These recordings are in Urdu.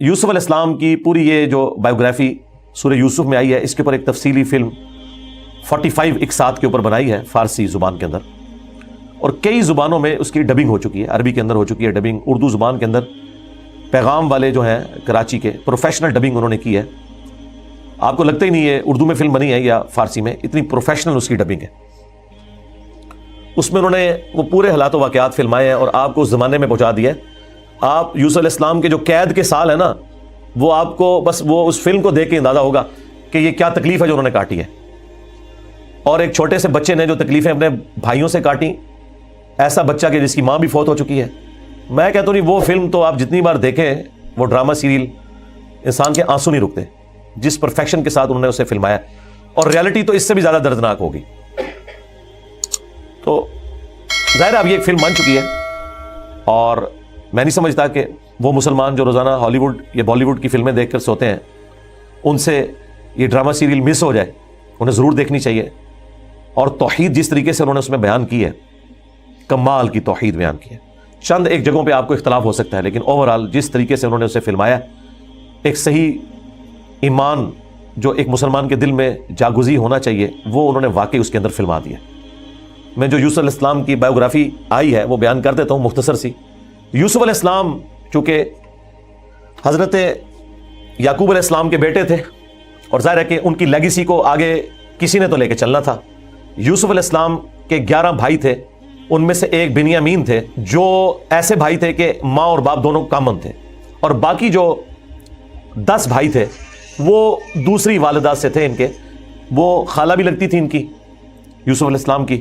یوسف علیہ السلام کی پوری یہ جو بایوگرافی سورہ یوسف میں آئی ہے، اس کے اوپر ایک تفصیلی فلم 45 اقساط کے اوپر بنائی ہے فارسی زبان کے اندر، اور کئی زبانوں میں اس کی ڈبنگ ہو چکی ہے۔ عربی کے اندر ہو چکی ہے ڈبنگ، اردو زبان کے اندر پیغام والے جو ہیں کراچی کے پروفیشنل ڈبنگ انہوں نے کی ہے۔ آپ کو لگتا ہی نہیں ہے اردو میں فلم بنی ہے یا فارسی میں، اتنی پروفیشنل اس کی ڈبنگ ہے۔ اس میں انہوں نے وہ پورے حالات و واقعات فلمائے ہیں اور آپ کو اس زمانے میں پہنچا دیا ہے۔ آپ یوسف علیہ السلام کے جو قید کے سال ہے نا، وہ آپ کو بس وہ اس فلم کو دیکھ کے اندازہ ہوگا کہ یہ کیا تکلیف ہے جو انہوں نے کاٹی ہے، اور ایک چھوٹے سے بچے نے جو تکلیفیں اپنے بھائیوں سے کاٹی، ایسا بچہ کہ جس کی ماں بھی فوت ہو چکی ہے۔ میں کہتا ہوں وہ فلم تو آپ جتنی بار دیکھیں، وہ ڈرامہ سیریل، انسان کے آنسو نہیں رکتے جس پرفیکشن کے ساتھ انہوں نے اسے فلمایا، اور ریالٹی تو اس سے بھی زیادہ دردناک ہوگی۔ تو ظاہر اب یہ ایک فلم بن چکی ہے، اور میں نہیں سمجھتا کہ وہ مسلمان جو روزانہ ہالی ووڈ یا بالی ووڈ کی فلمیں دیکھ کر سوتے ہیں، ان سے یہ ڈرامہ سیریل مس ہو جائے، انہیں ضرور دیکھنی چاہیے۔ اور توحید جس طریقے سے انہوں نے اس میں بیان کی ہے، کمال کی توحید بیان کی ہے۔ چند ایک جگہوں پہ آپ کو اختلاف ہو سکتا ہے، لیکن اوورال جس طریقے سے انہوں نے اسے فلمایا، ایک صحیح ایمان جو ایک مسلمان کے دل میں جاگزی ہونا چاہیے، وہ انہوں نے واقعی اس کے اندر فلما دیا۔ میں جو یوسف علیہ السلام کی بایوگرافی آئی ہے وہ بیان کر دیتا ہوں مختصر سی۔ یوسف علیہ السلام چونکہ حضرت یعقوب علیہ السلام کے بیٹے تھے، اور ظاہر ہے کہ ان کی لیگیسی کو آگے کسی نے تو لے کے چلنا تھا۔ یوسف علیہ السلام کے 11 بھائی تھے، ان میں سے ایک بنیامین تھے، جو ایسے بھائی تھے کہ ماں اور باپ دونوں کامن تھے، اور باقی جو 10 بھائی تھے وہ دوسری والدہ سے تھے ان کے، وہ خالہ بھی لگتی تھی ان کی یوسف علیہ السلام کی،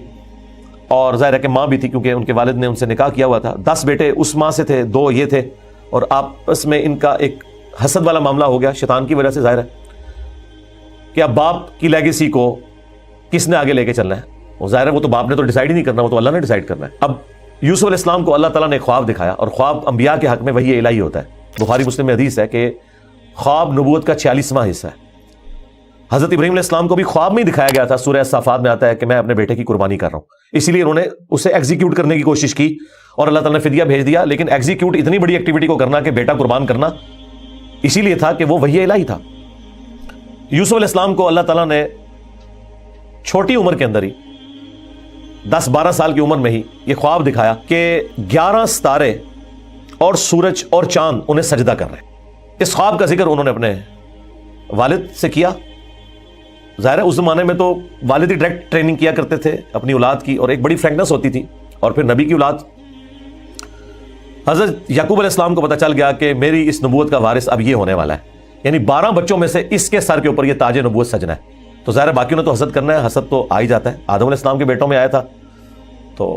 اور ظاہر ہے کہ ماں بھی تھی کیونکہ ان کے والد نے ان سے نکاح کیا ہوا تھا۔ 10 بیٹے اس ماں سے تھے، 2 یہ تھے، اور آپس میں ان کا ایک حسد والا معاملہ ہو گیا شیطان کی وجہ سے۔ ظاہر ہے کہ اب باپ کی لیگیسی کو کس نے آگے لے کے چلنا ہے، وہ ظاہر ہے وہ تو باپ نے تو ڈیسائیڈ ہی نہیں کرنا، وہ تو اللہ نے ڈیسائیڈ کرنا ہے۔ اب یوسف علیہ السلام کو اللہ تعالیٰ نے خواب دکھایا، اور خواب انبیاء کے حق میں وحی الہی ہوتا ہے۔ بخاری مسلم میں حدیث ہے کہ خواب نبوت کا 46واں حصہ ہے۔ حضرت ابراہیم علیہ السلام کو بھی خواب میں دکھایا گیا تھا، سورہ الصافات میں آتا ہے کہ میں اپنے بیٹے کی قربانی کر رہا ہوں، اسی لیے انہوں نے اسے ایگزیکیوٹ کرنے کی کوشش کی، اور اللہ تعالیٰ نے فدیہ بھیج دیا۔ لیکن ایگزیکیوٹ اتنی بڑی ایکٹیویٹی کو کرنا کہ بیٹا قربان کرنا، اسی لیے تھا کہ وہ وحی الہی تھا۔ یوسف علیہ السلام کو اللہ تعالیٰ نے چھوٹی عمر کے اندر ہی 10-12 سال کی عمر میں ہی یہ خواب دکھایا کہ 11 ستارے اور سورج اور چاند انہیں سجدہ کر رہے ہیں۔ اس خواب کا ذکر انہوں نے اپنے والد سے کیا۔ ظاہر ہے اس زمانے میں تو والد ہی ڈائریکٹ ٹریننگ کیا کرتے تھے اپنی اولاد کی، اور ایک بڑی فرینکنس ہوتی تھی، اور پھر نبی کی اولاد۔ حضرت یعقوب علیہ السلام کو پتہ چل گیا کہ میری اس نبوت کا وارث اب یہ ہونے والا ہے، یعنی 12 بچوں میں سے اس کے سر کے اوپر یہ تاج نبوت سجنا ہے۔ تو ظاہر باقیوں نے تو حسد کرنا ہے، حسد تو آ ہی جاتا ہے، آدم علیہ السلام کے بیٹوں میں آیا تھا، تو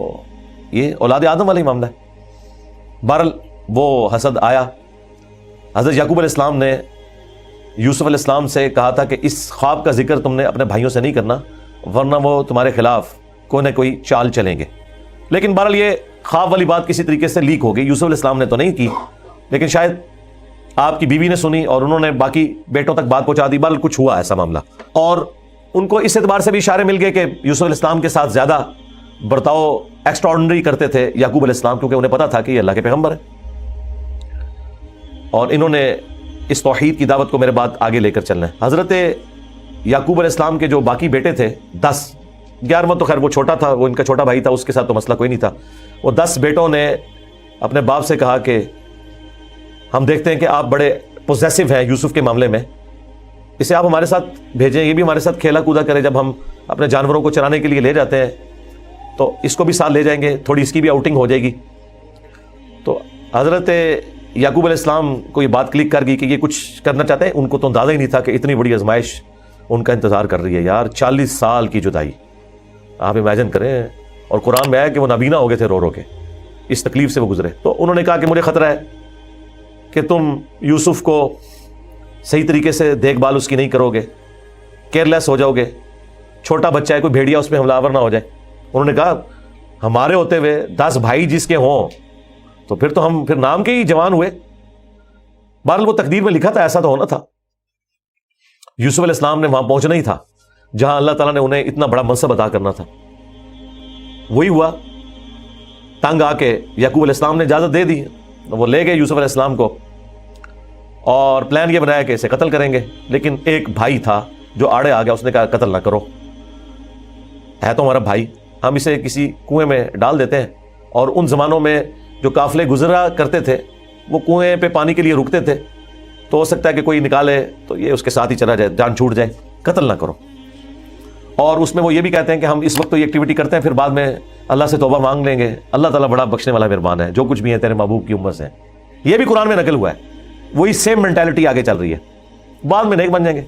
یہ اولاد آدم والا ہی معاملہ ہے۔ بہرحال وہ حسد آیا۔ حضرت یعقوب علیہ السلام نے یوسف علیہ السلام سے کہا تھا کہ اس خواب کا ذکر تم نے اپنے بھائیوں سے نہیں کرنا، ورنہ وہ تمہارے خلاف کوئی نہ کوئی چال چلیں گے۔ لیکن بہرحال یہ خواب والی بات کسی طریقے سے لیک ہو گئی، یوسف علیہ السلام نے تو نہیں کی، لیکن شاید آپ کی بیوی نے سنی اور انہوں نے باقی بیٹوں تک بات پہنچا دی۔ بہرحال کچھ ہوا ایسا معاملہ، اور ان کو اس اعتبار سے بھی اشارے مل گئے کہ یوسف علیہ السلام کے ساتھ زیادہ برتاؤ ایکسٹراڈنری کرتے تھے یعقوب علیہ السلام، کیونکہ انہیں پتا تھا کہ یہ اللہ کے پیغمبر ہیں، اور انہوں نے اس توحید کی دعوت کو میرے بعد آگے لے کر چلنا ہے۔ حضرت یعقوب علیہ السلام کے جو باقی بیٹے تھے 10، 11واں تو خیر وہ چھوٹا تھا، وہ ان کا چھوٹا بھائی تھا، اس کے ساتھ تو مسئلہ کوئی نہیں تھا۔ وہ 10 بیٹوں نے اپنے باپ سے کہا کہ ہم دیکھتے ہیں کہ آپ بڑے پوزیسو ہیں یوسف کے معاملے میں، اسے آپ ہمارے ساتھ بھیجیں، یہ بھی ہمارے ساتھ کھیلا کودا کرے، جب ہم اپنے جانوروں کو چرانے کے لیے لے جاتے ہیں تو اس کو بھی ساتھ لے جائیں گے، تھوڑی اس کی بھی آؤٹنگ ہو جائے گی۔ تو حضرت یعقوب علیہ السلام کو یہ بات کلک کر گئی کہ یہ کچھ کرنا چاہتے ہیں۔ ان کو تو اندازہ ہی نہیں تھا کہ اتنی بڑی آزمائش ان کا انتظار کر رہی ہے۔ یار 40 سال کی جدائی آپ امیجن کریں، اور قرآن میں آیا کہ وہ نابینا ہو گئے تھے، رو رو کے اس تکلیف سے وہ گزرے۔ تو انہوں نے کہا کہ مجھے خطرہ ہے کہ تم یوسف کو صحیح طریقے سے دیکھ بھال اس کی نہیں کرو گے، کیئرلیس ہو جاؤ گے، چھوٹا بچہ ہے، کوئی بھیڑیا اس پہ حملہ آور نہ ہو جائے۔ انہوں نے کہا ہمارے ہوتے ہوئے 10 بھائی جس کے ہوں تو پھر تو ہم پھر نام کے ہی جوان ہوئے۔ بہرحال وہ تقدیر میں لکھا تھا، ایسا تو ہونا تھا۔ یوسف علیہ السلام نے وہاں پہنچنا ہی تھا جہاں اللہ تعالیٰ نے انہیں اتنا بڑا منصب عطا کرنا تھا۔ وہی ہوا، تنگ آ کے یعقوب علیہ السلام نے اجازت دے دی، وہ لے گئے یوسف علیہ السلام کو، اور پلان یہ بنایا کہ اسے قتل کریں گے، لیکن ایک بھائی تھا جو آڑے آ گیا، اس نے کہا قتل نہ کرو، ہے تو ہمارا بھائی، ہم اسے کسی کنویں میں ڈال دیتے ہیں، اور ان زمانوں میں جو قافلے گزرا کرتے تھے وہ کنویں پہ پانی کے لیے رکتے تھے، تو ہو سکتا ہے کہ کوئی نکالے تو یہ اس کے ساتھ ہی چلا جائے، جان چھوٹ جائے، قتل نہ کرو۔ اور اس میں وہ یہ بھی کہتے ہیں کہ ہم اس وقت تو یہ ایکٹیویٹی کرتے ہیں، پھر بعد میں اللہ سے توبہ مانگ لیں گے، اللہ تعالیٰ بڑا بخشنے والا مہربان ہے، جو کچھ بھی ہے تیرے محبوب کی امت سے۔ یہ بھی قرآن میں نقل ہوا ہے، وہی سیم مینٹالٹی آگے چل رہی ہے، بعد میں نیک بن جائیں گے۔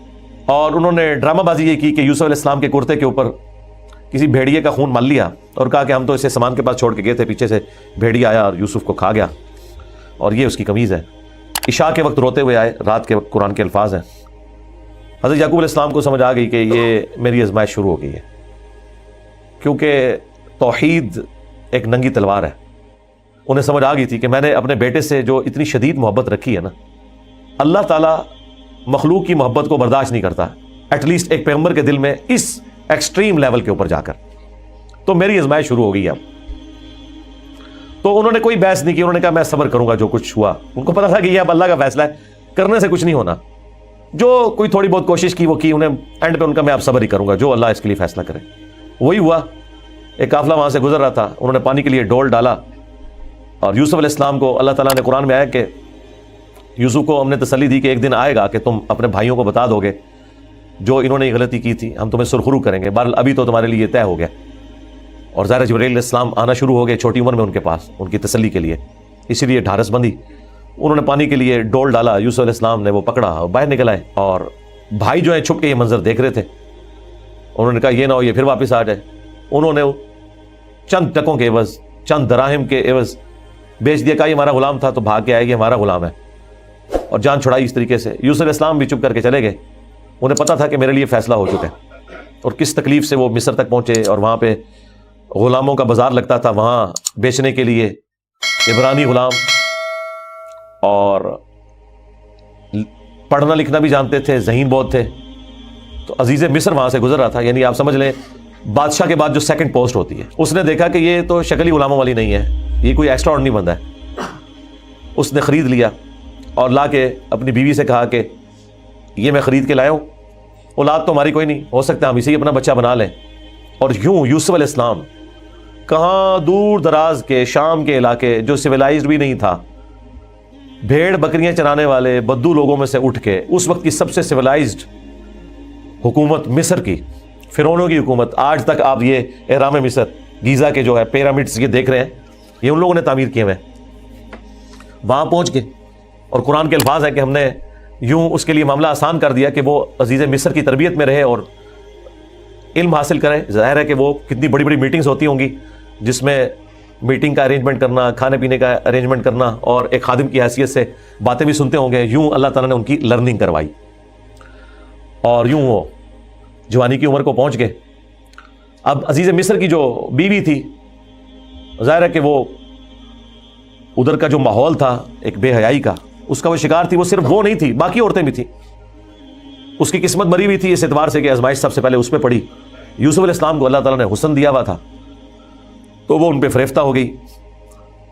اور انہوں نے ڈرامہ بازی یہ کی کہ یوسف علیہ السلام کے کرتے کے اوپر کسی بھیڑیے کا خون مل لیا اور کہا کہ ہم تو اسے سامان کے پاس چھوڑ کے گئے تھے، پیچھے سے بھیڑیا آیا اور یوسف کو کھا گیا، اور یہ اس کی قمیض ہے۔ عشاء کے وقت روتے ہوئے آئے، رات کے وقت قرآن کے الفاظ ہیں۔ حضرت یعقوب علیہ السلام کو سمجھ آ گئی کہ یہ میری آزمائش شروع ہو گئی ہے، کیونکہ توحید ایک ننگی تلوار ہے۔ انہیں سمجھ آ گئی تھی کہ میں نے اپنے بیٹے سے جو اتنی شدید محبت رکھی ہے نا، اللہ تعالیٰ مخلوق کی محبت کو برداشت نہیں کرتا، ایٹ لیسٹ ایک پیغمبر کے دل میں اس ایکسٹریم لیول کے اوپر جا کر۔ تو میری آزمائش شروع ہو گئی اب۔ تو انہوں نے کوئی بحث نہیں کی، انہوں نے کہا میں صبر کروں گا جو کچھ ہوا۔ ان کو پتا تھا کہ یہ اب اللہ کا فیصلہ ہے، کرنے سے کچھ نہیں ہونا، جو کوئی تھوڑی بہت کوشش کی وہ کی، انہیں اینڈ پہ ان کا میں اب صبر ہی کروں گا، جو اللہ اس کے لیے فیصلہ کرے۔ وہی ہوا۔ ایک قافلہ وہاں سے گزر رہا تھا، انہوں نے پانی کے لیے ڈول ڈالا، اور یوسف علیہ السلام کو اللہ تعالیٰ نے قرآن میں آیا کہ یوسف کو ہم نے تسلی دی کہ ایک دن آئے گا کہ تم اپنے بھائیوں کو بتا دو گے جو انہوں نے یہ غلطی کی تھی، ہم تمہیں سرخرو کریں گے، بہرحال ابھی تو تمہارے لیے طے ہو گیا۔ اور ظاہر جبرائیل علیہ السلام آنا شروع ہو گئے چھوٹی عمر میں ان کے پاس، ان کی تسلی کے لیے، اسی لیے ڈھارس بندی۔ انہوں نے پانی کے لیے ڈول ڈالا، یوسف علیہ السلام نے وہ پکڑا اور باہر نکل آئے، اور بھائی جو ہیں چھپ کے یہ منظر دیکھ رہے تھے۔ انہوں نے کہا یہ نہ ہو یہ پھر واپس آ جائے۔ انہوں نے چند ٹکوں کے عوض، چند دراہم کے عوض بیچ دیا، کہا یہ ہمارا غلام تھا، تو بھاگ کے آئے یہ ہمارا غلام ہے، اور جان چھڑائی اس طریقے سے۔ یوسف علیہ السلام بھی چپ کر کے چلے گئے، انہیں پتا تھا کہ میرے لیے فیصلہ ہو چکا ہے۔ اور کس تکلیف سے وہ مصر تک پہنچے، اور وہاں پہ غلاموں کا بازار لگتا تھا، وہاں بیچنے کے لیے عبرانی غلام، اور پڑھنا لکھنا بھی جانتے تھے، ذہین بہت تھے۔ تو عزیز مصر وہاں سے گزر رہا تھا، یعنی آپ سمجھ لیں بادشاہ کے بعد جو سیکنڈ پوسٹ ہوتی ہے۔ اس نے دیکھا کہ یہ تو شکلی غلاموں والی نہیں ہے، یہ کوئی ایکسٹرا آرڈنری بندہ ہے۔ اس نے خرید لیا اور لا کے اپنی بیوی سے کہا کہ یہ میں خرید کے لایا ہوں، اولاد تو ہماری کوئی نہیں، ہو سکتا ہے ہم اسے ہی اپنا بچہ بنا لیں۔ اور یوں یوسف علیہ السلام کہاں دور دراز کے شام کے علاقے جو سویلائزڈ بھی نہیں تھا، بھیڑ بکریاں چرانے والے بدو لوگوں میں سے اٹھ کے اس وقت کی سب سے سویلائزڈ حکومت مصر کی، فرعونوں کی حکومت، آج تک آپ یہ اہرام مصر گیزا کے جو ہے پیرامڈس یہ دیکھ رہے ہیں، یہ ان لوگوں نے تعمیر کیے ہوئے ہیں۔ وہاں پہنچ کے، اور قرآن کے الفاظ ہیں کہ ہم نے یوں اس کے لیے معاملہ آسان کر دیا کہ وہ عزیز مصر کی تربیت میں رہے اور علم حاصل کرے۔ ظاہر ہے کہ وہ کتنی بڑی بڑی میٹنگز ہوتی ہوں گی، جس میں میٹنگ کا ارینجمنٹ کرنا، کھانے پینے کا ارینجمنٹ کرنا، اور ایک خادم کی حیثیت سے باتیں بھی سنتے ہوں گے۔ یوں اللہ تعالیٰ نے ان کی لرننگ کروائی، اور یوں وہ جوانی کی عمر کو پہنچ گئے۔ اب عزیز مصر کی جو بیوی تھی، ظاہر ہے کہ وہ ادھر کا جو ماحول تھا ایک بے حیائی کا، اس کا وہ شکار تھی۔ وہ صرف وہ نہیں تھی، باقی عورتیں بھی تھیں۔ اس کی قسمت مری ہوئی تھی اس اعتبار سے کہ آزمائش سب سے پہلے اس پہ پڑی۔ یوسف علیہ السلام کو اللہ تعالیٰ نے حسن دیا ہوا تھا، تو وہ ان پہ فریفتہ ہو گئی،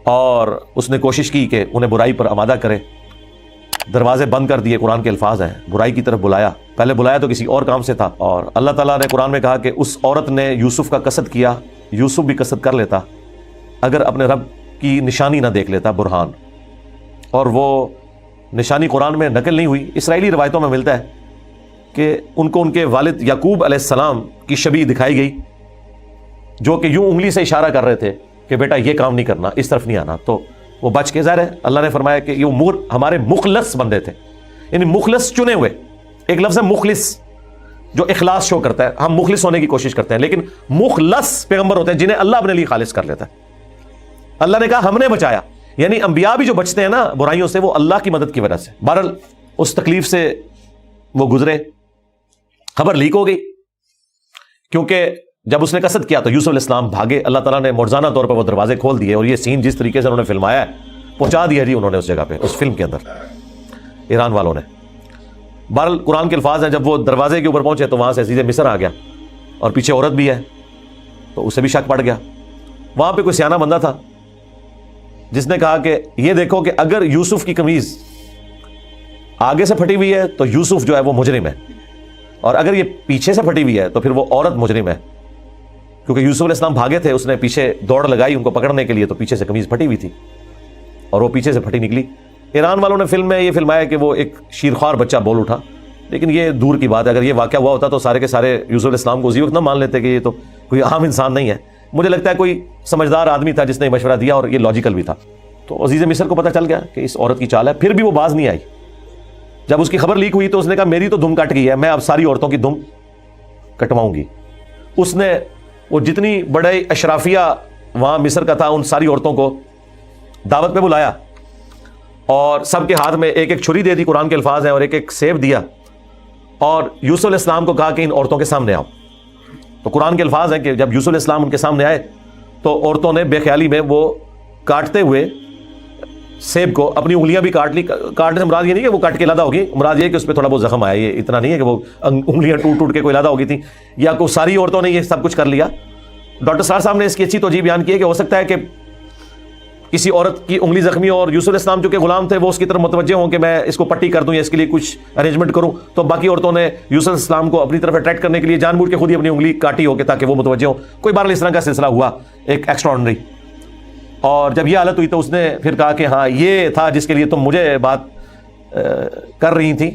اور اس نے کوشش کی کہ انہیں برائی پر آمادہ کرے۔ دروازے بند کر دیے، قرآن کے الفاظ ہیں، برائی کی طرف بلایا۔ پہلے بلایا تو کسی اور کام سے تھا، اور اللہ تعالیٰ نے قرآن میں کہا کہ اس عورت نے یوسف کا قصد کیا، یوسف بھی قصد کر لیتا اگر اپنے رب کی نشانی نہ دیکھ لیتا، برہان۔ اور وہ نشانی قرآن میں نقل نہیں ہوئی، اسرائیلی روایتوں میں ملتا ہے کہ ان کو ان کے والد یعقوب علیہ السلام کی شبیہ دکھائی گئی، جو کہ یوں انگلی سے اشارہ کر رہے تھے کہ بیٹا یہ کام نہیں کرنا، اس طرف نہیں آنا۔ تو وہ بچ کے، ظاہر ہے اللہ نے فرمایا کہ یہ ہمارے مخلص بندے تھے، یعنی مخلص چنے ہوئے۔ ایک لفظ ہے مخلص جو اخلاص شو کرتا ہے، ہم مخلص ہونے کی کوشش کرتے ہیں، لیکن مخلص پیغمبر ہوتے ہیں جنہیں اللہ اپنے لیے خالص کر لیتا ہے۔ اللہ نے کہا ہم نے بچایا، یعنی انبیاء بھی جو بچتے ہیں نا برائیوں سے، وہ اللہ کی مدد کی وجہ سے۔ بہرحال اس تکلیف سے وہ گزرے، خبر لیک ہو گئی، کیونکہ جب اس نے قصد کیا تو یوسف علیہ السلام بھاگے۔ اللہ تعالیٰ نے مرجانہ طور پر وہ دروازے کھول دیے، اور یہ سین جس طریقے سے انہوں نے فلمایا ہے پہنچا دیا جی انہوں نے اس جگہ پہ، اس فلم کے اندر ایران والوں نے۔ بہرحال قرآن کے الفاظ ہیں، جب وہ دروازے کے اوپر پہنچے تو وہاں سے عزیز مصر آ گیا، اور پیچھے عورت بھی ہے، تو اسے بھی شک پڑ گیا۔ وہاں پہ کوئی سیانہ بندہ تھا جس نے کہا کہ یہ دیکھو کہ اگر یوسف کی قمیض آگے سے پھٹی ہوئی ہے تو یوسف جو ہے وہ مجرم ہے، اور اگر یہ پیچھے سے پھٹی ہوئی ہے تو پھر وہ عورت مجرم ہے، کیونکہ یوسف علیہ السلام بھاگے تھے، اس نے پیچھے دوڑ لگائی ان کو پکڑنے کے لیے، تو پیچھے سے قمیض پھٹی ہوئی تھی اور وہ پیچھے سے پھٹی نکلی۔ ایران والوں نے فلم میں یہ فلمایا کہ وہ ایک شیرخوار بچہ بول اٹھا، لیکن یہ دور کی بات ہے۔ اگر یہ واقعہ ہوا ہوتا تو سارے کے سارے یوسف علیہ السلام کو اسی وقت نہ مان لیتے کہ یہ تو کوئی عام انسان نہیں ہے۔ مجھے لگتا ہے کوئی سمجھدار آدمی تھا جس نے مشورہ دیا، اور یہ لاجیکل بھی تھا۔ تو عزیز مصر کو پتہ چل گیا کہ اس عورت کی چال ہے، پھر بھی وہ باز نہیں آئی۔ جب اس کی خبر لیک ہوئی تو اس نے کہا میری تو دم کٹ گئی ہے، میں اب ساری عورتوں کی دم کٹواؤں گی۔ اس نے وہ جتنی بڑے اشرافیہ وہاں مصر کا تھا ان ساری عورتوں کو دعوت پہ بلایا، اور سب کے ہاتھ میں ایک ایک چھری دے دی، قرآن کے الفاظ ہیں، اور ایک ایک سیب دیا، اور یوسف علیہ السلام کو کہا کہ ان عورتوں کے سامنے آؤ۔ تو قرآن کے الفاز ہیں کہ جب یوسف علیہ السلام ان کے سامنے آئے تو عورتوں نے بے خیالی میں وہ کاٹتے ہوئے سیب کو اپنی انگلیاں بھی کاٹ لی۔ کاٹنے سے مراد یہ نہیں کہ وہ کٹ کے علیحدہ ہوگی، مراد یہ کہ اس پہ تھوڑا بہت زخم آیا، یہ اتنا نہیں ہے کہ وہ انگلیاں ٹوٹ ٹوٹ کے کوئی علیحدہ ہو گئی تھی، یا کوئی ساری عورتوں نے یہ سب کچھ کر لیا۔ ڈاکٹر سار صاحب نے اس کی اچھی توجیہ بیان کی ہے کہ ہو سکتا ہے کہ کسی عورت کی انگلی زخمی اور یوسف علیہ السلام جو کہ غلام تھے وہ اس کی طرف متوجہ ہوں کہ میں اس کو پٹی کر دوں یا اس کے لیے کچھ ارینجمنٹ کروں، تو باقی عورتوں نے یوسف علیہ السلام کو اپنی طرف اٹریکٹ کرنے کے لیے جان بوجھ کے خود ہی اپنی انگلی کاٹی ہو کے تاکہ وہ متوجہ ہوں۔ کوئی بہرحال اس طرح کا سلسلہ ہوا ایک ایکسٹراڈنری۔ اور جب یہ حالت ہوئی تو اس نے پھر کہا کہ ہاں یہ تھا جس کے لیے تم مجھے بات کر رہی تھی،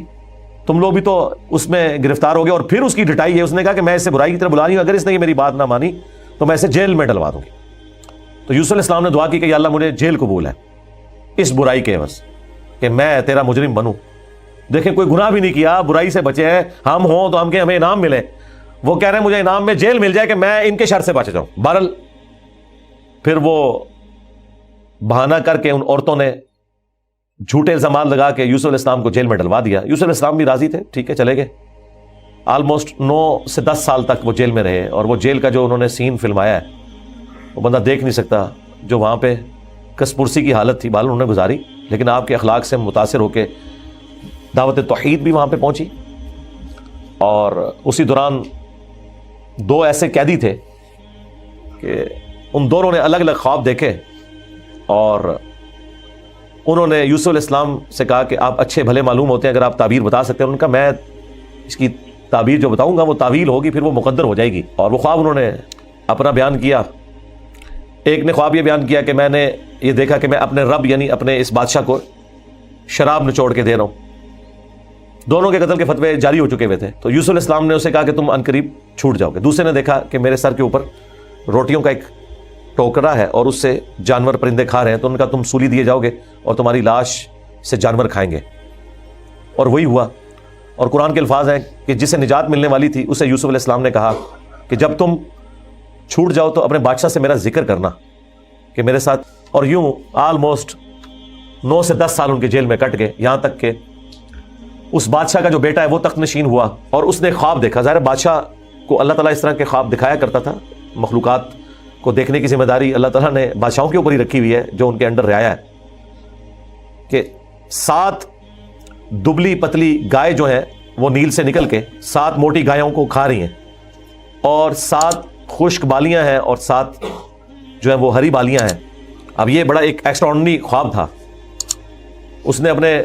تم لوگ بھی تو اس میں گرفتار ہو گئے۔ اور پھر اس کی ڈٹائی ہے، اس نے کہا کہ میں اسے برائی کی طرف بلا رہی ہوں، اگر اس نے یہ میری بات نہ مانی تو میں اسے جیل میں ڈلوا دوں گی۔ تو یوسف علیہ السلام نے دعا کی کہ یا اللہ مجھے جیل قبول ہے اس برائی کے عوض کہ میں تیرا مجرم بنوں۔ دیکھیں کوئی گناہ بھی نہیں کیا، برائی سے بچے ہیں، ہم ہوں تو ہمیں انعام ملے، وہ کہہ رہے ہیں مجھے انعام میں جیل مل جائے کہ میں ان کے شر سے بچ جاؤں۔ بہرحال پھر وہ بہانہ کر کے ان عورتوں نے جھوٹے الزامات لگا کے یوسف علیہ السلام کو جیل میں ڈلوا دیا۔ یوسف علیہ السلام بھی راضی تھے، ٹھیک ہے چلے گئے۔ آلموسٹ 9 سے 10 سال تک وہ جیل میں رہے، اور وہ جیل کا جو انہوں نے سین فلمایا ہے وہ بندہ دیکھ نہیں سکتا، جو وہاں پہ کس پرسی کی حالت تھی بہرحال انہوں نے گزاری، لیکن آپ کے اخلاق سے متاثر ہو کے دعوت توحید بھی وہاں پہ پہنچی۔ اور اسی دوران 2 ایسے قیدی تھے کہ ان دونوں نے الگ الگ خواب دیکھے، اور انہوں نے یوسف علیہ السلام سے کہا کہ آپ اچھے بھلے معلوم ہوتے ہیں، اگر آپ تعبیر بتا سکتے ہیں۔ انہوں نے کہا میں اس کی تعبیر جو بتاؤں گا وہ تعویل ہوگی، پھر وہ مقدر ہو جائے گی۔ اور وہ خواب انہوں نے اپنا بیان کیا۔ ایک نے خواب یہ بیان کیا کہ میں نے یہ دیکھا کہ میں اپنے رب یعنی اپنے اس بادشاہ کو شراب نچوڑ کے دے رہا ہوں۔ دونوں کے قتل کے فتوے جاری ہو چکے ہوئے تھے، تو یوسف علیہ السلام نے اسے کہا کہ تم عنقریب چھوٹ جاؤ گے۔ دوسرے نے دیکھا کہ میرے سر کے اوپر روٹیوں کا ایک ٹوکرا ہے اور اس سے جانور پرندے کھا رہے ہیں، تو ان کا تم سولی دیے جاؤ گے اور تمہاری لاش سے جانور کھائیں گے۔ اور وہی ہوا۔ اور قرآن کے الفاظ ہیں کہ جسے نجات ملنے والی تھی اسے یوسف علیہ السلام نے کہا کہ جب تم چھوٹ جاؤ تو اپنے بادشاہ سے میرا ذکر کرنا کہ میرے ساتھ۔ اور یوں آلموسٹ 9 سے 10 سال ان کے جیل میں کٹ گئے، یہاں تک کہ اس بادشاہ کا جو بیٹا ہے وہ تخت نشین ہوا، اور اس نے خواب دیکھا۔ ظاہر بادشاہ کو اللہ تعالیٰ اس طرح کے خواب دکھایا کرتا تھا، مخلوقات کو دیکھنے کی ذمہ داری اللہ تعالیٰ نے بادشاہوں کے اوپر ہی رکھی ہوئی ہے جو ان کے انڈر رعایا ہے، کہ 7 دبلی پتلی گائے جو ہیں وہ نیل سے نکل کے 7 موٹی گایوں کو کھا رہی ہیں، اور 7 خشک بالیاں ہیں اور 7 جو ہیں وہ ہری بالیاں ہیں۔ اب یہ بڑا ایک ایکسٹراڈنری خواب تھا۔ اس نے اپنے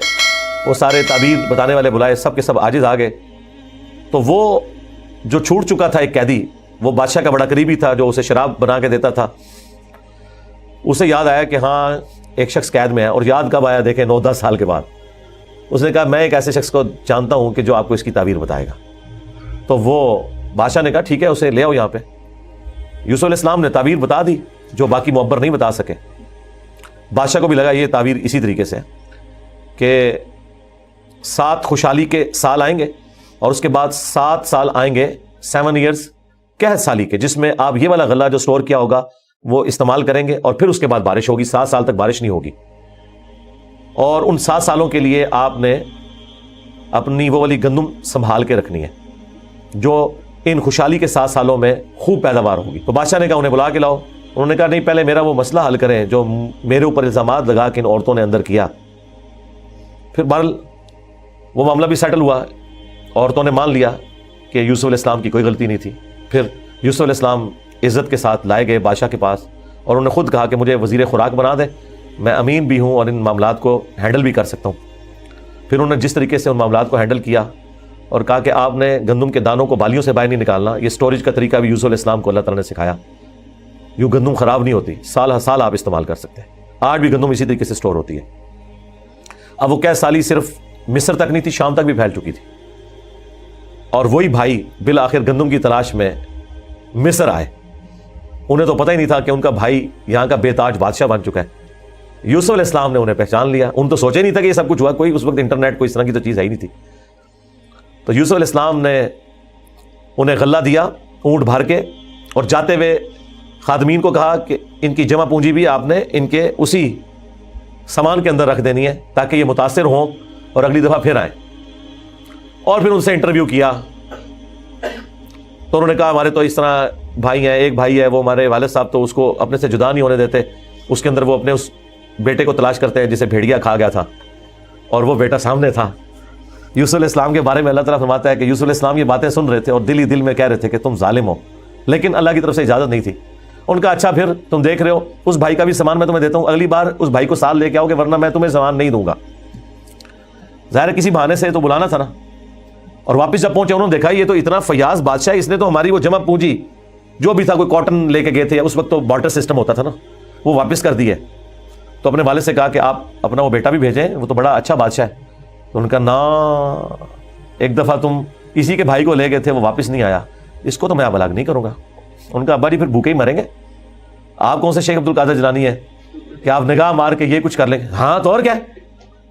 وہ سارے تعبیر بتانے والے بلائے، سب کے سب عاجز آ گئے۔ تو وہ جو چھوٹ چکا تھا ایک قیدی، وہ بادشاہ کا بڑا قریبی تھا جو اسے شراب بنا کے دیتا تھا، اسے یاد آیا کہ ہاں ایک شخص قید میں ہے۔ اور یاد کب آیا؟ دیکھیں 9-10 سال کے بعد اس نے کہا میں ایک ایسے شخص کو جانتا ہوں کہ جو آپ کو اس کی تعبیر بتائے گا۔ تو وہ بادشاہ نے کہا ٹھیک ہے اسے لے آؤ یہاں پہ۔ یوسف علیہ السلام نے تعبیر بتا دی جو باقی معبر نہیں بتا سکے۔ بادشاہ کو بھی لگا یہ تعبیر اسی طریقے سے کہ 7 خوشحالی کے سال آئیں گے، اور اس کے بعد 7 سال آئیں گے 7 ایئرز قحط سالی کے، جس میں آپ یہ والا غلہ جو سٹور کیا ہوگا وہ استعمال کریں گے، اور پھر اس کے بعد بارش ہوگی۔ 7 سال تک بارش نہیں ہوگی، اور ان 7 سالوں کے لیے آپ نے اپنی وہ والی گندم سنبھال کے رکھنی ہے جو ان خوشحالی کے 7 سالوں میں خوب پیداوار ہوگی۔ تو بادشاہ نے کہا انہیں بلا کے لاؤ۔ انہوں نے کہا نہیں، پہلے میرا وہ مسئلہ حل کریں جو میرے اوپر الزامات لگا کے ان عورتوں نے اندر کیا۔ پھر بہرحال وہ معاملہ بھی سیٹل ہوا، عورتوں نے مان لیا کہ یوسف علیہ السلام کی کوئی غلطی نہیں تھی۔ پھر یوسف علیہ السلام عزت کے ساتھ لائے گئے بادشاہ کے پاس، اور انہوں نے خود کہا کہ مجھے وزیر خوراک بنا دیں، میں امین بھی ہوں اور ان معاملات کو ہینڈل بھی کر سکتا ہوں۔ پھر انہوں نے جس طریقے سے ان معاملات کو ہینڈل کیا اور کہا کہ آپ نے گندم کے دانوں کو بالیوں سے باہر نہیں نکالنا، یہ سٹوریج کا طریقہ بھی یوسف علیہ السلام کو اللہ تعالیٰ نے سکھایا. یوں گندم خراب نہیں ہوتی، سال ہر سال آپ استعمال کر سکتے ہیں. آج بھی گندم اسی طریقے سے سٹور ہوتی ہے. اب وہ 21 سالی صرف مصر تک نہیں تھی، شام تک بھی پھیل چکی تھی. اور وہی بھائی بالآخر گندم کی تلاش میں مصر آئے. انہیں تو پتہ ہی نہیں تھا کہ ان کا بھائی یہاں کا بے تاج بادشاہ بن چکا ہے. یوسف علیہ السلام نے انہیں پہچان لیا. ان تو سوچے نہیں تھا کہ یہ سب کچھ ہوا، کوئی اس وقت انٹرنیٹ کوئی اس طرح کی تو چیز ہے ہی نہیں تھی. تو یوسف علیہ السلام نے انہیں غلہ دیا اونٹ بھر کے، اور جاتے ہوئے خادمین کو کہا کہ ان کی جمع پونجی بھی آپ نے ان کے اسی سامان کے اندر رکھ دینی ہے تاکہ یہ متاثر ہوں اور اگلی دفعہ پھر آئیں. اور پھر ان سے انٹرویو کیا تو انہوں نے کہا ہمارے تو اس طرح بھائی ہیں، ایک بھائی ہے وہ ہمارے والد صاحب تو اس کو اپنے سے جدا نہیں ہونے دیتے، اس کے اندر وہ اپنے اس بیٹے کو تلاش کرتے ہیں جسے بھیڑیا کھا گیا تھا، اور وہ بیٹا سامنے تھا. یوسف علیہ السلام کے بارے میں اللہ تعالیٰ فرماتا ہے کہ یوسف علیہ السلام یہ باتیں سن رہے تھے اور دل ہی دل میں کہہ رہے تھے کہ تم ظالم ہو، لیکن اللہ کی طرف سے اجازت نہیں تھی. ان کا اچھا پھر تم دیکھ رہے ہو اس بھائی کا بھی سامان میں تمہیں دیتا ہوں، اگلی بار اس بھائی کو ساتھ لے کے آؤ گے ورنہ میں تمہیں سامان نہیں دوں گا. ظاہر ہے کسی بہانے سے تو بلانا تھا نا. اور واپس جب پہنچے انہوں نے دیکھا یہ تو اتنا فیاض بادشاہ ہے، اس نے تو ہماری وہ جمع پونجی جو بھی تھا، کوئی کاٹن لے کے گئے تھے، اس وقت تو بارٹر سسٹم ہوتا تھا نا، وہ واپس کر دی ہے. تو اپنے والد سے کہا کہ آپ اپنا وہ بیٹا بھی بھیجیں، وہ تو بڑا اچھا بادشاہ ہے. تو ان کا نا ایک دفعہ تم اسی کے بھائی کو لے گئے تھے، وہ واپس نہیں آیا، اس کو تو میں اب ہلاک نہیں کروں گا. ان کا ابا جی پھر بھوکے ہی مریں گے. آپ کون سے شیخ عبد القادر جیلانی ہے کہ آپ نگاہ مار کے یہ کچھ کر لیں گے؟ ہاں تو اور کیا،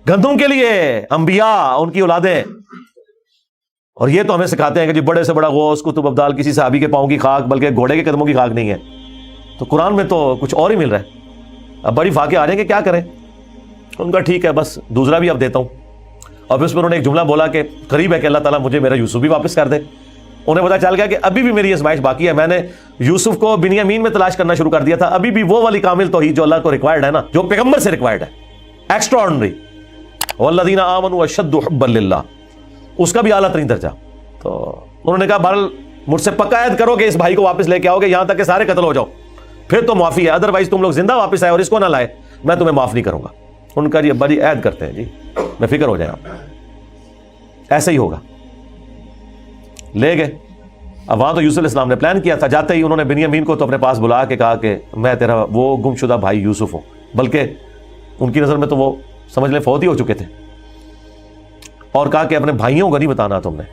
گندم کے لیے انبیاء ان کی اولادیں. اور یہ تو ہمیں سکھاتے ہیں کہ جی بڑے سے بڑا غوث قطب ابدال کسی صحابی کے پاؤں کی خاک بلکہ گھوڑے کے قدموں کی خاک نہیں ہے. تو قرآن میں تو کچھ اور ہی مل رہا ہے. اب بڑی فاقے آ رہے ہیں کہ کیا کریں. ان کا ٹھیک ہے بس دوسرا بھی اب دیتا ہوں. اور پھر اس پر انہوں نے ایک جملہ بولا کہ قریب ہے کہ اللہ تعالیٰ مجھے میرا یوسف بھی واپس کر دے. انہیں پتا چل گیا کہ ابھی بھی میری آزمائش باقی ہے. میں نے یوسف کو بنیامین میں تلاش کرنا شروع کر دیا تھا، ابھی بھی وہ والی کامل توحید جو اللہ کو ریکوائرڈ ہے نا، جو پیغمبر سے ریکوائرڈ ہے، ایکسٹرا آرڈنری، والذین آمنوا اشد حبا للہ، اس کا بھی اعلیٰ ترین درجہ. تو انہوں نے کہا بہرحال مجھ سے پکا عہد کرو کہ اس بھائی کو واپس لے کے آؤ گے یہاں تک کہ سارے قتل ہو جاؤ، پھر تو معافی ہے، ادروائز تم لوگ زندہ واپس آئے اور اس کو نہ لائے میں تمہیں معاف نہیں کروں گا. ان کا جی ابا جی عہد کرتے ہیں جی، میں فکر ہو جائیں آپ. ایسے ہی ہوگا. لے گئے. اب وہاں تو یوسف علیہ السلام نے پلان کیا تھا. جاتے ہی انہوں نے بنیامین کو تو اپنے پاس بلا کے کہا کہ میں تیرا وہ گم شدہ بھائی یوسف ہوں، بلکہ ان کی نظر میں تو وہ سمجھ لیں فوت ہی ہو چکے تھے. اور کہا کہ اپنے بھائیوں کو نہیں بتانا تم نے،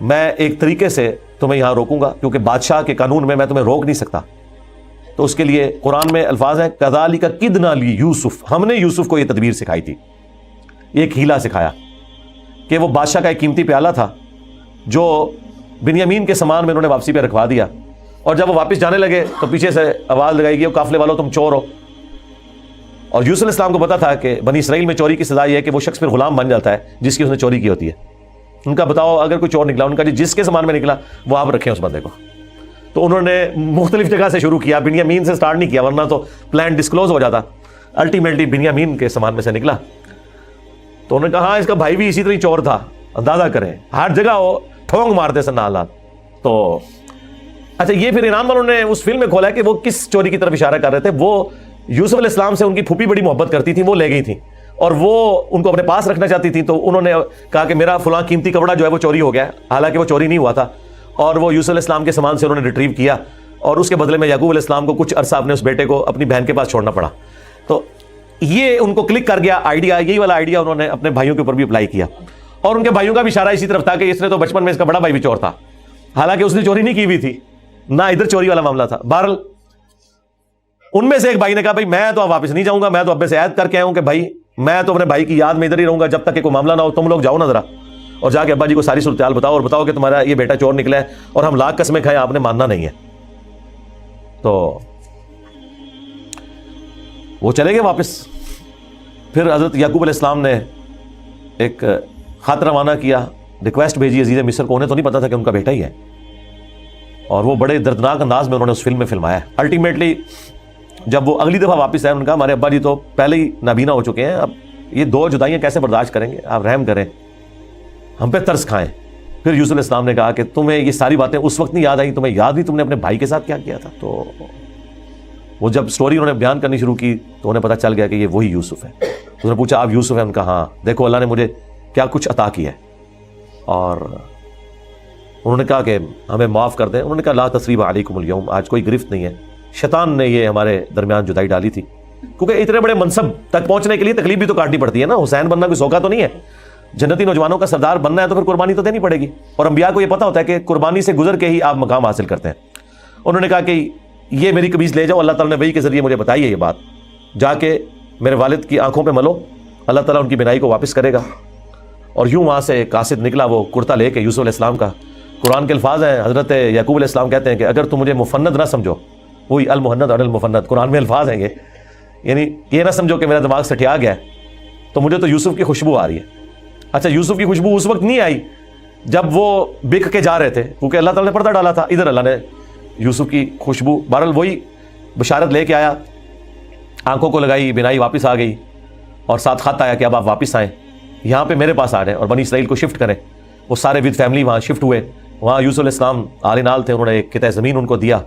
میں ایک طریقے سے تمہیں یہاں روکوں گا کیونکہ بادشاہ کے قانون میں تمہیں روک نہیں سکتا. تو اس کے لیے قرآن میں الفاظ ہیں کذالک کدنا لیوسف، ہم نے یوسف کو یہ تدبیر سکھائی تھی، ایک ہیلا سکھایا کہ وہ بادشاہ کا ایک قیمتی پیالہ تھا جو بنیامین کے سامان میں انہوں نے واپسی پہ رکھوا دیا. اور جب وہ واپس جانے لگے تو پیچھے سے آواز لگائی گئی قافلے والوں تم چور ہو. اور یوسف علیہ السلام کو پتا تھا کہ بنی اسرائیل میں چوری کی سزا یہ ہے کہ وہ شخص پھر غلام بن جاتا ہے جس کی اس نے چوری کی ہوتی ہے. ان کا بتاؤ اگر کوئی چور نکلا، ان کا جی جس کے سامان میں نکلا وہ آپ رکھیں اس بندے کو. تو انہوں نے مختلف جگہ سے شروع کیا، بنیامین سے سٹارٹ نہیں کیا ورنہ تو پلان ڈسکلوز ہو جاتا. الٹیمیٹلی بنیامین کے سامان میں سے نکلا. تو انہوں نے کہا ہاں اس کا بھائی بھی اسی طرح چور تھا، اندازہ کریں ہر جگہ وہ ٹھونگ مارتے سن حالات. تو اچھا یہ پھر انعام والوں نے اس فلم میں کھولا کہ وہ کس چوری کی طرف اشارہ کر رہے تھے. وہ یوسف علیہ السلام سے ان کی پھوپھی بڑی محبت کرتی تھی، وہ لے گئی تھیں اور وہ ان کو اپنے پاس رکھنا چاہتی تھی. تو انہوں نے کہا کہ میرا فلاں قیمتی کپڑا جو ہے وہ چوری ہو گیا، حالانکہ وہ چوری نہیں ہوا تھا. اور وہ یوسف علیہ السلام کے سامان سے انہوں نے ریٹریو کیا اور اس کے بدلے میں یعقوب علیہ السلام کو کچھ عرصہ اپنے اس بیٹے کو اپنی بہن کے پاس چھوڑنا پڑا. تو یہ ان کو کلک کر گیا آئیڈیا، یہی والا آئیڈیا انہوں نے اپنے بھائیوں کے اوپر بھی اپلائی کیا. اور ان کے بھائیوں کا بھی اشارہ اسی طرف تھا کہ اس نے تو بچپن میں اس کا بڑا بھائی بھی چور تھا، حالانکہ اس نے چوری نہیں کی ہوئی تھی، نہ ادھر چوری والا معاملہ تھا. بہرحال ان میں سے ایک بھائی نے کہا بھائی میں تو اب واپس نہیں جاؤں گا، میں تو ابے سے عہد کر کے آیا ہوں کہ بھائی میں تو اپنے بھائی کی یاد میں ادھر ہی رہوں گا جب تک کہ کوئی معاملہ نہ ہو. تم لوگ جاؤ نا ذرا اور جا کے ابا جی کو ساری صورتحال بتاؤ اور بتاؤ کہ تمہارا یہ بیٹا چور نکلا ہے اور ہم لاکھ قسمیں کھائیں آپ نے ماننا نہیں ہے. تو وہ چلے گئے واپس. پھر حضرت یعقوب علیہ السلام نے ایک خط روانہ کیا، ریکویسٹ بھیجی عزیز مصر کو. انہیں تو نہیں پتا تھا کہ ان کا بیٹا ہی ہے اور وہ بڑے دردناک انداز میں انہوں نے اس فلم میں فلمایا. الٹیمیٹلی جب وہ اگلی دفعہ واپس آئے انہوں نے کہا ہمارے ابا جی تو پہلے ہی نابینا ہو چکے ہیں، اب یہ دو جدائیاں کیسے برداشت کریں گے، آپ رحم کریں، ہم پہ ترس کھائیں. پھر یوسف علیہ السلام نے کہا کہ تمہیں یہ ساری باتیں اس وقت نہیں یاد آئیں، تمہیں یاد نہیں تم نے اپنے بھائی کے ساتھ کیا کیا تھا. تو وہ جب سٹوری انہوں نے بیان کرنی شروع کی تو انہیں پتہ چل گیا کہ یہ وہی یوسف ہے. اس نے پوچھا آپ یوسف ہیں؟ ان کا ہاں، دیکھو اللہ نے مجھے کیا کچھ عطا کیا ہے. اور انہوں نے کہا کہ ہمیں معاف کر دیں. انہوں نے کہا لا تثریب علیکم اليوم، آج کوئی گرفت نہیں ہے، شیطان نے یہ ہمارے درمیان جدائی ڈالی تھی. کیونکہ اتنے بڑے منصب تک پہنچنے کے لیے تکلیف بھی تو کاٹنی پڑتی ہے نا. حسین بننا کوئی سوکھا تو نہیں ہے. جنتی نوجوانوں کا سردار بننا ہے تو پھر قربانی تو دینی پڑے گی. اور انبیاء کو یہ پتا ہوتا ہے کہ قربانی سے گزر کے ہی آپ مقام حاصل کرتے ہیں. انہوں نے کہا کہ یہ میری قمیص لے جاؤ، اللہ تعالیٰ نے وحی کے ذریعے مجھے بتائی ہے یہ بات، جا کے میرے والد کی آنکھوں پہ ملو، اللہ تعالیٰ ان کی بینائی کو واپس کرے گا. اور یوں وہاں سے قاصد نکلا وہ کرتا لے کے یوسف علیہ السلام کا. قرآن کے الفاظ ہیں، حضرت یعقوب علیہ السلام کہتے ہیں کہ اگر تم مجھے مفند نہ سمجھو، وہی المہند اور المفند قرآن میں الفاظ ہیں یہ، یعنی یہ نہ سمجھو کہ میرا دماغ سٹیا گیا ہے، تو مجھے تو یوسف کی خوشبو آ رہی ہے. اچھا یوسف کی خوشبو اس وقت نہیں آئی جب وہ بک کے جا رہے تھے، کیونکہ اللہ تعالیٰ نے پردہ ڈالا تھا. ادھر اللہ نے یوسف کی خوشبو، بہرحال وہی بشارت لے کے آیا، آنکھوں کو لگائی، بینائی واپس آ گئی، اور ساتھ خط آیا کہ اب آپ واپس آئیں، یہاں پہ میرے پاس آ جائیں اور بنی اسرائیل کو شفٹ کریں. وہ سارے ود فیملی وہاں شفٹ ہوئے. وہاں یوسف علیہ السلام آل نال تھے، انہوں نے ایک قطعہ زمین ان کو دیا،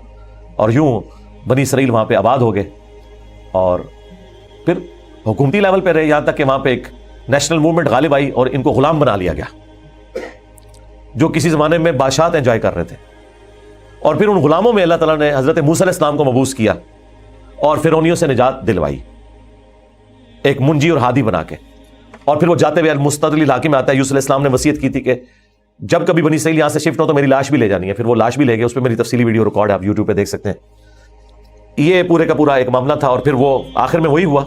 اور یوں بنی اسرائیل وہاں پہ آباد ہو گئے. اور پھر حکومتی لیول پہ رہے، یہاں تک کہ وہاں پہ ایک نیشنل موومنٹ غالب آئی اور ان کو غلام بنا لیا گیا، جو کسی زمانے میں بادشاہت انجوائے کر رہے تھے. اور پھر ان غلاموں میں اللہ تعالیٰ نے حضرت موسیٰ علیہ السلام کو مبعوث کیا اور فرعونیوں سے نجات دلوائی، ایک منجی اور ہادی بنا کے. اور پھر وہ جاتے ہوئے المستدل الحاکم میں آتا ہے، یوسف علیہ السلام نے وصیت کی تھی کہ جب کبھی بنی اسرائیل یہاں سے شفٹ ہو تو میری لاش بھی لے جانی ہے. پھر وہ لاش بھی لے گئے، اس پہ میری تفصیلی ویڈیو ریکارڈ ہے، آپ یوٹیوب پہ دیکھ سکتے ہیں. یہ پورے کا پورا ایک معاملہ تھا. اور پھر وہ آخر میں وہی ہوا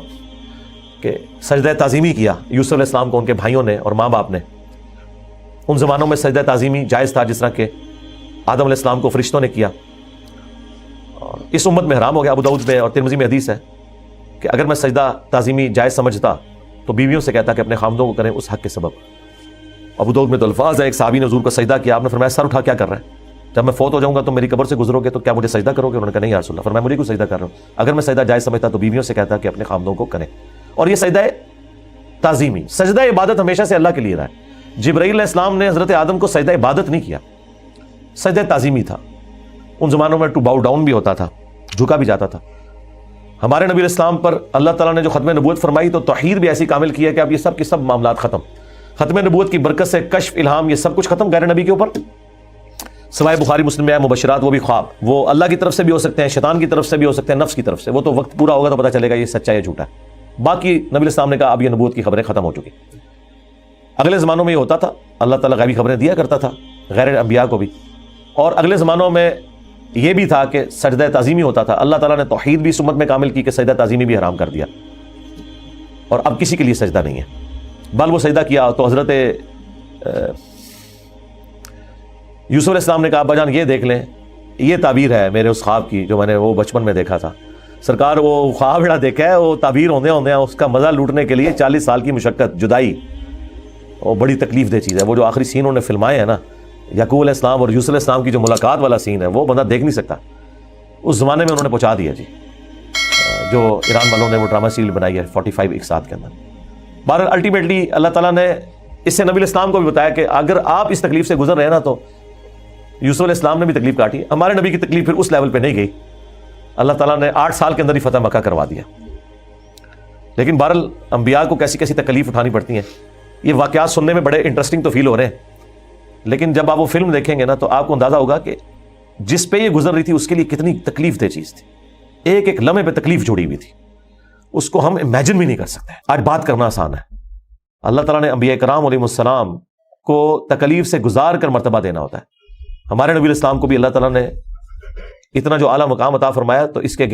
کہ سجدہ تعظیمی کیا یوسف علیہ السلام کو ان کے بھائیوں نے اور ماں باپ نے. ان زمانوں میں سجدہ تعظیمی جائز تھا، جس طرح کہ آدم علیہ السلام کو فرشتوں نے کیا، اور اس امت میں حرام ہو گیا. ابو داؤد میں اور ترمذی میں حدیث ہے کہ اگر میں سجدہ تعظیمی جائز سمجھتا تو بیویوں سے کہتا کہ اپنے خامدوں کو کریں اس حق کے سبب. ابو داؤد میں تو الفاظ ہے، ایک صحابی نے حضور کو سجدہ کیا، آپ نے فرمایا سر اٹھا کیا کر رہے ہیں؟ جب میں فوت ہو جاؤں گا تو میری قبر سے گزرو گے تو کیا مجھے سجدہ کرو گے؟ انہوں نے کہا نہیں یا رسول اللہ. فرمایا مجھے کیوں سجدہ کر رہے ہو؟ اگر میں سجدہ جائز سمجھتا تو بیویوں سے کہتا کہ اپنے خامدوں کو کریں. اور یہ سجدہ تعظیمی، سجدہ عبادت ہمیشہ سے اللہ کے لیے رہا ہے. جبرائیل علیہ السلام نے حضرت آدم کو سجدہ عبادت نہیں کیا، سجدہ تعظیمی تھا. ان زمانوں میں ٹو باؤ ڈاؤن بھی ہوتا تھا، جھکا بھی جاتا تھا. ہمارے نبی علیہ السلام پر اللہ تعالیٰ نے جو ختم نبوت فرمائی تو توحید بھی ایسی کامل کی ہے کہ اب یہ سب کے سب معاملات ختم. ختم نبوت کی برکت سے کشف، الہام، یہ سب کچھ ختم غیر نبی کے اوپر. سوائے بخاری مسلم میں مبشرات، وہ بھی خواب، وہ اللہ کی طرف سے بھی ہو سکتے ہیں، شیطان کی طرف سے بھی ہو سکتے ہیں، نفس کی طرف سے. وہ تو وقت پورا ہوگا تو پتہ چلے گا یہ سچا یا جھوٹا ہے. باقی نبی علیہ السلام نے کہا اب یہ نبوت کی خبریں ختم ہو چکی. اگلے زمانوں میں یہ ہوتا تھا، اللہ تعالیٰ غیبی خبریں دیا کرتا تھا غیر انبیاء کو بھی. اور اگلے زمانوں میں یہ بھی تھا کہ سجدہ تعظیمی ہوتا تھا. اللہ تعالیٰ نے توحید بھی اس امت میں کامل کی کہ سجدہ تعظیمی بھی حرام کر دیا، اور اب کسی کے لیے سجدہ نہیں ہے. بل وہ سجدہ کیا تو حضرت یوسف علیہ السلام نے کہا ابا جان یہ دیکھ لیں، یہ تعبیر ہے میرے اس خواب کی جو میں نے وہ بچپن میں دیکھا تھا. سرکار وہ خواب بڑا دیکھا ہے، وہ تعبیر ہوندے اس کا مزہ لوٹنے کے لیے 40 سال کی مشقت، جدائی، وہ بڑی تکلیف دہ چیز ہے. وہ جو آخری سین انہوں نے فلمائے ہیں نا، یعقوب علیہ السلام اور یوسف علیہ السلام کی جو ملاقات والا سین ہے، وہ بندہ دیکھ نہیں سکتا. اس زمانے میں انہوں نے پہنچا دیا جی، جو ایران والوں نے وہ ڈرامہ سیریل بنائی ہے 45 ایک ساتھ کے اندر. بہرحال الٹیمیٹلی اللہ تعالیٰ نے اس سے نبی علیہ السلام کو بھی بتایا کہ اگر آپ اس تکلیف سے گزر رہے ہیں نا تو یوسف علیہ السلام نے بھی تکلیف کاٹی. ہمارے نبی کی تکلیف پھر اس لیول پہ نہیں گئی، اللہ تعالیٰ نے 8 سال کے اندر ہی فتح مکہ کروا دیا. لیکن بہرحال انبیاء کو کیسی کیسی تکلیف اٹھانی پڑتی ہیں. یہ واقعات سننے میں بڑے انٹرسٹنگ تو فیل ہو رہے ہیں، لیکن جب آپ وہ فلم دیکھیں گے نا تو آپ کو اندازہ ہوگا کہ جس پہ یہ گزر رہی تھی اس کے لیے کتنی تکلیف دہ چیز تھی. ایک ایک لمحے پہ تکلیف جڑی ہوئی تھی، اس کو ہم امیجن بھی نہیں کر سکتے. آج بات کرنا آسان ہے. اللہ تعالیٰ نے انبیاء کرام علیہ السلام کو تکلیف سے گزار کر مرتبہ دینا ہوتا ہے. ہمارے نبی علیہ السلام کو بھی اللہ تعالیٰ نے اتنا جو اعلیٰ مقام عطا فرمایا تو اس کے